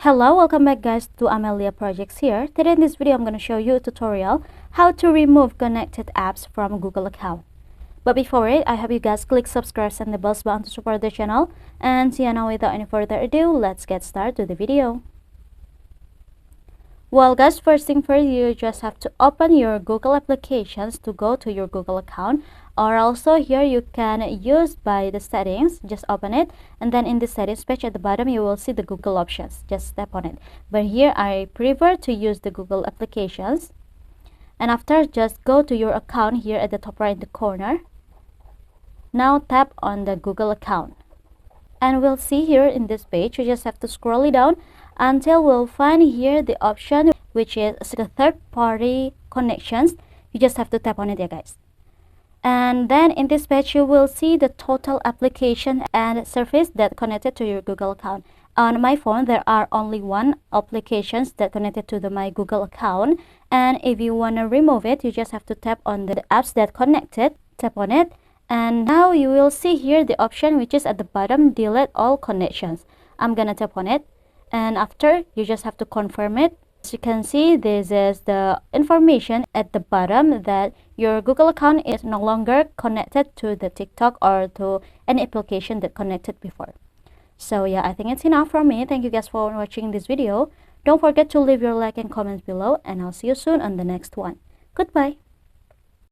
Hello, welcome back guys to Amelia Projects here. Today in this video I'm going to show you a tutorial how to remove connected apps from Google account. But before it, I hope you guys click subscribe and the bell button to support the channel. And see you now, without any further ado, let's get started with the video. Well guys, first thing first, you just have to open your Google applications to go to your Google account, or also here you can use by the settings. Just open it, and then in the settings page at the bottom you will see the Google options. Just tap on it. But here I prefer to use the Google applications. And after, just go to your account here at the top right in the corner. Now tap on the Google account, and we'll see here in this page you just have to scroll it down until we'll find here the option which is the third-party connections. You just have to tap on it here guys, and then in this page you will see the total application and service that connected to your Google account. On my phone there are only one applications that connected to my Google account, and if you want to remove it you just have to tap on the apps that connected. Tap on it, and now you will see here the option which is at the bottom, delete all connections. I'm gonna tap on it, and after you just have to confirm it. As you can see, this is the information at the bottom that your Google account is no longer connected to the TikTok or to any application that connected before. So yeah, I think it's enough from me. Thank you guys for watching this video. Don't forget to leave your like and comments below, and I'll see you soon on the next one. Goodbye.